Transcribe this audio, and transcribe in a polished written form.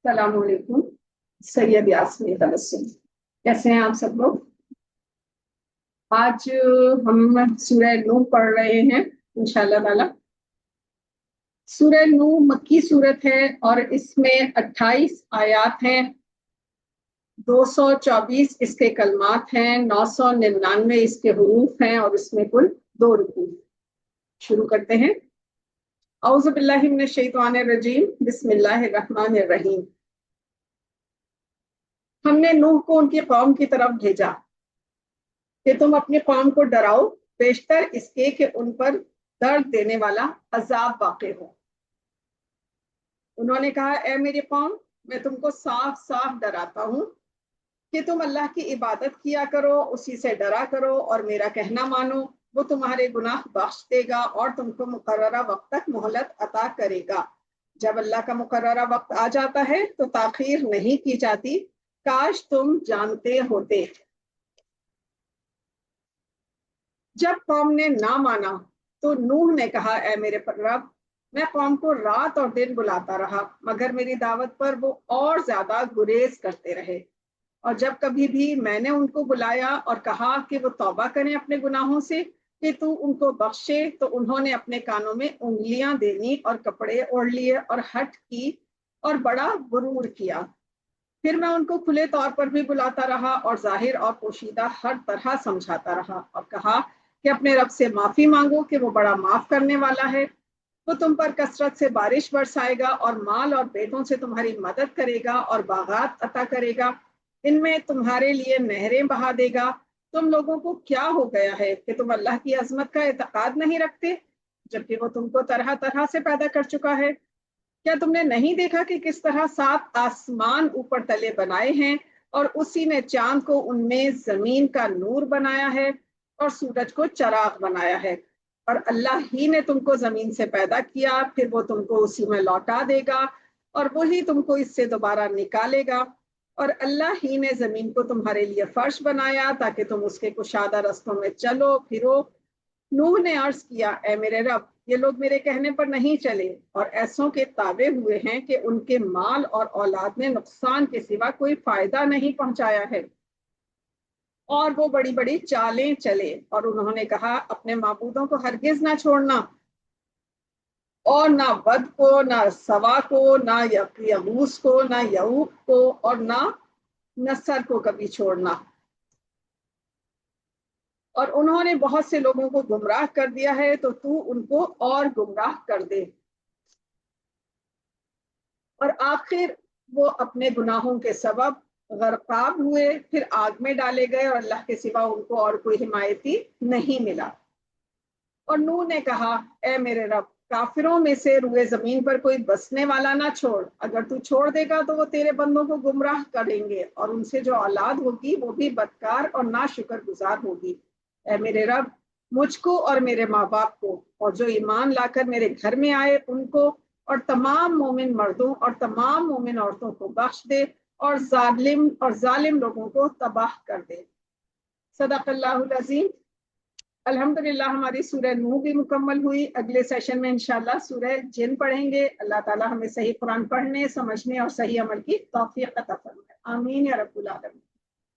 السلام علیکم. سید یاسمین تبسم. کیسے ہیں آپ سب لوگ؟ آج ہم سورہ نوح پڑھ رہے ہیں انشاءاللہ تعالی. سورہ نوح مکی صورت ہے اور اس میں 28 آیات ہیں، 224 اس کے کلمات ہیں، 999 اس کے حروف ہیں اور اس میں کل 2 رکوع. شروع کرتے ہیں. اعوذ باللہ من الشیطان الرجیم، بسم اللہ الرحمن الرحیم. ہم نے نوح کو ان کی قوم کی طرف بھیجا کہ تم اپنی قوم کو ڈراؤ، بیشتر اس کے کہ ان پر درد دینے والا عذاب واقع ہو. انہوں نے کہا اے میری قوم، میں تم کو صاف صاف ڈراتا ہوں کہ تم اللہ کی عبادت کیا کرو، اسی سے ڈرا کرو اور میرا کہنا مانو. وہ تمہارے گناہ بخش دے گا اور تم کو مقررہ وقت تک مہلت عطا کرے گا. جب اللہ کا مقررہ وقت آ جاتا ہے تو تاخیر نہیں کی جاتی. کاش تم جانتے ہوتے. جب قوم نے نہ مانا تو نوح نے کہا اے میرے رب، میں قوم کو رات اور دن بلاتا رہا مگر میری دعوت پر وہ اور زیادہ گریز کرتے رہے. اور جب کبھی بھی میں نے ان کو بلایا اور کہا کہ وہ توبہ کریں اپنے گناہوں سے کہ تو ان کو بخشے، تو انہوں نے اپنے کانوں میں انگلیاں دینی اور کپڑے اوڑھ لیے اور ہٹ کی اور بڑا غرور کیا. پھر میں ان کو کھلے طور پر بھی بلاتا رہا اور ظاہر اور پوشیدہ ہر طرح سمجھاتا رہا اور کہا کہ اپنے رب سے معافی مانگو کہ وہ بڑا معاف کرنے والا ہے. وہ تم پر کثرت سے بارش برسائے گا اور مال اور بیٹوں سے تمہاری مدد کرے گا اور باغات عطا کرے گا. ان میں تمہارے لیے نہریں بہا دے گا. تم لوگوں کو کیا ہو گیا ہے کہ تم اللہ کی عظمت کا اعتقاد نہیں رکھتے جبکہ وہ تم کو طرح طرح سے پیدا کر چکا ہے؟ کیا تم نے نہیں دیکھا کہ کس طرح 7 آسمان اوپر تلے بنائے ہیں اور اسی نے چاند کو ان میں زمین کا نور بنایا ہے اور سورج کو چراغ بنایا ہے؟ اور اللہ ہی نے تم کو زمین سے پیدا کیا، پھر وہ تم کو اسی میں لوٹا دے گا اور وہی تم کو اس سے دوبارہ نکالے گا. اور اللہ ہی نے زمین کو تمہارے لیے فرش بنایا تاکہ تم اس کے کشادہ رستوں میں چلو پھرو. نوح نے عرض کیا اے میرے رب، یہ لوگ میرے کہنے پر نہیں چلے اور ایسوں کے تابع ہوئے ہیں کہ ان کے مال اور اولاد نے نقصان کے سوا کوئی فائدہ نہیں پہنچایا ہے. اور وہ بڑی بڑی چالیں چلے اور انہوں نے کہا اپنے معبودوں کو ہرگز نہ چھوڑنا، اور نہ ود کو، نہ سوا کو، نہ یغوث کو، نہ یعوق کو اور نہ نصر کو کبھی چھوڑنا. اور انہوں نے بہت سے لوگوں کو گمراہ کر دیا ہے تو تو ان کو اور گمراہ کر دے. اور آخر وہ اپنے گناہوں کے سبب غرقاب ہوئے، پھر آگ میں ڈالے گئے اور اللہ کے سوا ان کو اور کوئی حمایتی نہیں ملا. اور نوح نے کہا اے میرے رب، کافروں میں سے روئے زمین پر کوئی بسنے والا نہ چھوڑ. اگر تو چھوڑ دے گا تو وہ تیرے بندوں کو گمراہ کریں گے اور ان سے جو اولاد ہوگی وہ بھی بدکار اور ناشکر گزار ہوگی. اے میرے رب، مجھ کو اور میرے ماں باپ کو اور جو ایمان لا کر میرے گھر میں آئے ان کو اور تمام مومن مردوں اور تمام مومن عورتوں کو بخش دے اور ظالم لوگوں کو تباہ کر دے. صدق اللہ العظیم. الحمدللہ ہماری سورہ نوح بھی مکمل ہوئی. اگلے سیشن میں انشاءاللہ سورہ جن پڑھیں گے. اللہ تعالی ہمیں صحیح قرآن پڑھنے، سمجھنے اور صحیح عمل کی توفیق عطا فرمائے. آمین یا رب العالمین.